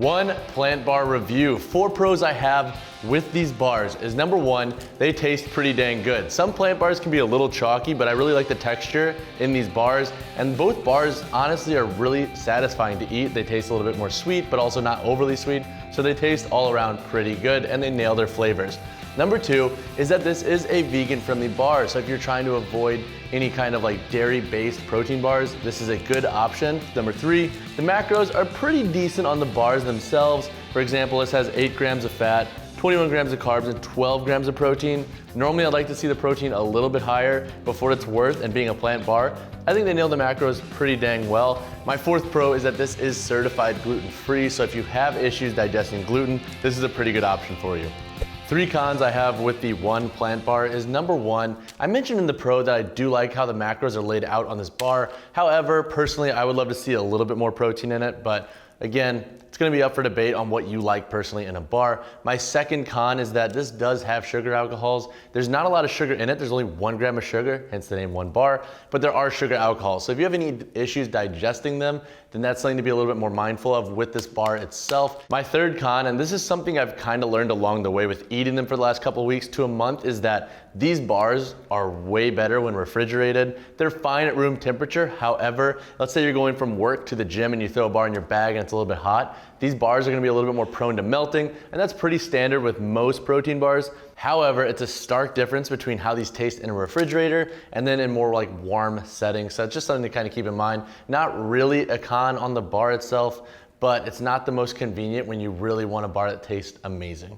One plant bar review. 4 pros I have with these bars is number 1, they taste pretty dang good. Some plant bars can be a little chalky, but I really like the texture in these bars. And both bars honestly are really satisfying to eat. They taste a little bit more sweet, but also not overly sweet. So they taste all around pretty good and they nail their flavors. Number 2 is that this is a vegan-friendly bar. So if you're trying to avoid any kind of like dairy-based protein bars, this is a good option. Number 3, the macros are pretty decent on the bars themselves. For example, this has 8 grams of fat, 21 grams of carbs, and 12 grams of protein. Normally I'd like to see the protein a little bit higher, but for what it's worth and being a plant bar, I think they nailed the macros pretty dang well. My 4th pro is that this is certified gluten-free, so if you have issues digesting gluten, this is a pretty good option for you. 3 cons I have with the one plant bar is number 1, I mentioned in the pro that I do like how the macros are laid out on this bar. However, personally, I would love to see a little bit more protein in it, but again, it's gonna be up for debate on what you like personally in a bar. My 2nd con is that this does have sugar alcohols. There's not a lot of sugar in it. There's only 1 gram of sugar, hence the name one bar, but there are sugar alcohols. So if you have any issues digesting them, then that's something to be a little bit more mindful of with this bar itself. My 3rd con, and this is something I've kind of learned along the way with eating them for the last couple of weeks to a month, is that these bars are way better when refrigerated. They're fine at room temperature. However, let's say you're going from work to the gym and you throw a bar in your bag and it's a little bit hot. These bars are gonna be a little bit more prone to melting, and that's pretty standard with most protein bars. However, it's a stark difference between how these taste in a refrigerator and then in more like warm settings. So it's just something to kind of keep in mind. Not really a con on the bar itself, but it's not the most convenient when you really want a bar that tastes amazing.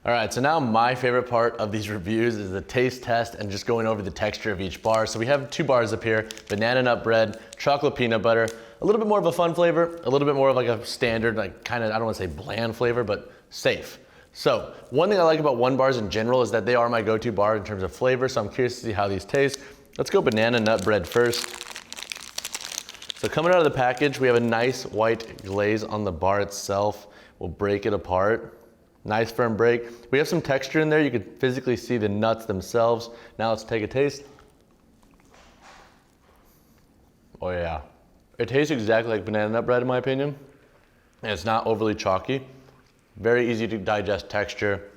All right, so now my favorite part of these reviews is the taste test and just going over the texture of each bar. So we have 2 bars up here, banana nut bread, chocolate peanut butter, a little bit more of a fun flavor, a little bit more of like a standard, like kind of, I don't want to say bland flavor, but safe. So one thing I like about one bars in general is that they are my go-to bar in terms of flavor. So I'm curious to see how these taste. Let's go banana nut bread first. So coming out of the package, we have a nice white glaze on the bar itself. We'll break it apart. Nice firm break. We have some texture in there. You can physically see the nuts themselves. Now let's take a taste. Oh yeah. It tastes exactly like banana nut bread in my opinion. And it's not overly chalky. Very easy to digest texture.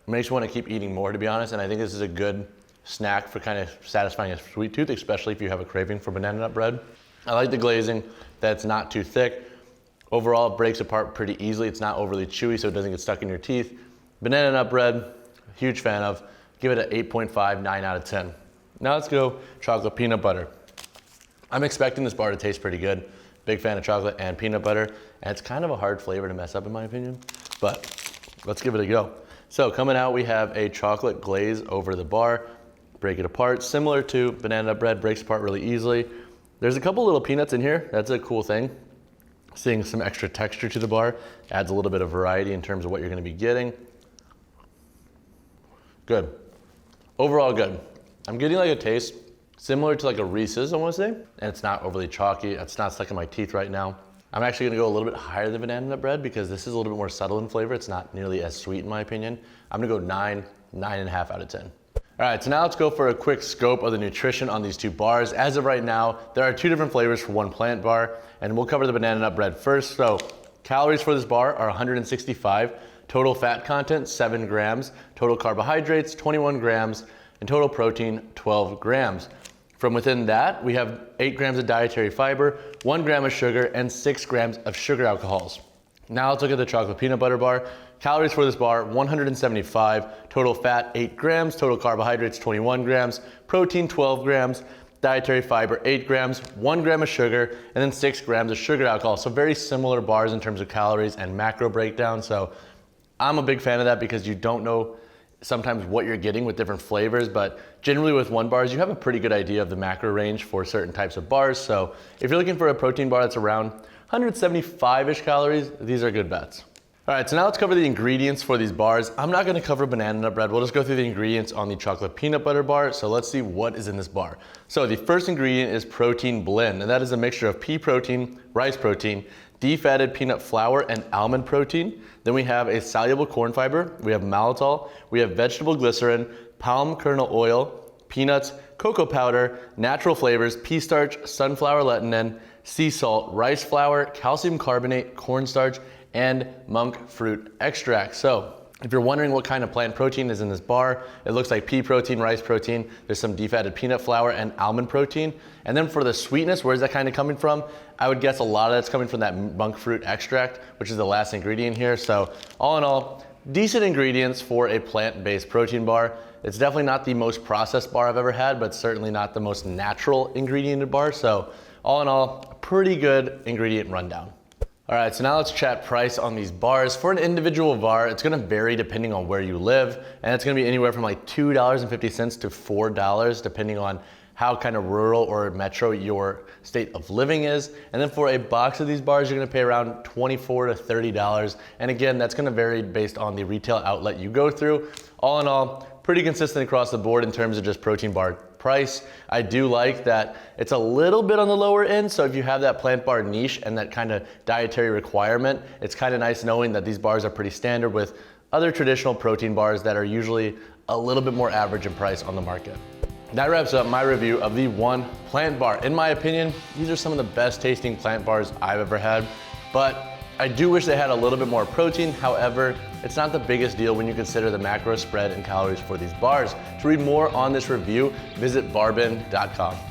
Makes you want to keep eating more, to be honest. And I think this is a good snack for kind of satisfying a sweet tooth, especially if you have a craving for banana nut bread. I like the glazing, that's not too thick. Overall, it breaks apart pretty easily. It's not overly chewy, so it doesn't get stuck in your teeth. Banana nut bread, huge fan of. Give it an 8.5, 9 out of 10. Now let's go chocolate peanut butter. I'm expecting this bar to taste pretty good. Big fan of chocolate and peanut butter, and it's kind of a hard flavor to mess up in my opinion, but let's give it a go. So coming out, we have a chocolate glaze over the bar. Break it apart, similar to banana nut bread, breaks apart really easily. There's a couple little peanuts in here. That's a cool thing. Seeing some extra texture to the bar adds a little bit of variety in terms of what you're gonna be getting. Good. Overall good. I'm getting like a taste similar to like a Reese's, I wanna say, and it's not overly chalky. It's not stuck in my teeth right now. I'm actually gonna go a little bit higher than banana nut bread because this is a little bit more subtle in flavor. It's not nearly as sweet in my opinion. I'm gonna go 9, 9.5 out of 10. All right, so now let's go for a quick scope of the nutrition on these 2 bars. As of right now, there are 2 different flavors for one plant bar, and we'll cover the banana nut bread first. So calories for this bar are 165, total fat content, 7 grams, total carbohydrates, 21 grams, and total protein, 12 grams. From within that, we have 8 grams of dietary fiber, 1 gram of sugar, and 6 grams of sugar alcohols. Now let's look at the chocolate peanut butter bar. Calories for this bar, 175, total fat 8 grams, total carbohydrates 21 grams, protein 12 grams, dietary fiber 8 grams, 1 gram of sugar, and then 6 grams of sugar alcohol. So very similar bars in terms of calories and macro breakdown. So I'm a big fan of that because you don't know sometimes what you're getting with different flavors, but generally with one bars, you have a pretty good idea of the macro range for certain types of bars. So if you're looking for a protein bar that's around 175-ish calories, these are good bets. All right, so now let's cover the ingredients for these bars. I'm not gonna cover banana nut bread. We'll just go through the ingredients on the chocolate peanut butter bar. So let's see what is in this bar. So the first ingredient is protein blend, and that is a mixture of pea protein, rice protein, defatted peanut flour, and almond protein. Then we have a soluble corn fiber, we have maltol, we have vegetable glycerin, palm kernel oil, peanuts, cocoa powder, natural flavors, pea starch, sunflower lecithin, sea salt, rice flour, calcium carbonate, cornstarch, and monk fruit extract. So if you're wondering what kind of plant protein is in this bar, it looks like pea protein, rice protein, there's some defatted peanut flour and almond protein. And then for the sweetness, where's that kind of coming from? I would guess a lot of that's coming from that monk fruit extract, which is the last ingredient here. So all in all, decent ingredients for a plant-based protein bar. It's definitely not the most processed bar I've ever had, but certainly not the most natural ingredient bar. So all in all, a pretty good ingredient rundown. All right, so now let's chat price on these bars. For an individual bar, it's gonna vary depending on where you live, and it's gonna be anywhere from like $2.50 to $4, depending on how kind of rural or metro your state of living is. And then for a box of these bars, you're gonna pay around $24 to $30. And again, that's gonna vary based on the retail outlet you go through. All in all, pretty consistent across the board in terms of just protein bar price. I do like that it's a little bit on the lower end, so if you have that plant bar niche and that kind of dietary requirement, it's kind of nice knowing that these bars are pretty standard with other traditional protein bars that are usually a little bit more average in price on the market. That wraps up my review of the One Plant Bar. In my opinion, these are some of the best tasting plant bars I've ever had, but I do wish they had a little bit more protein. However, it's not the biggest deal when you consider the macro spread and calories for these bars. To read more on this review, visit BarBend.com.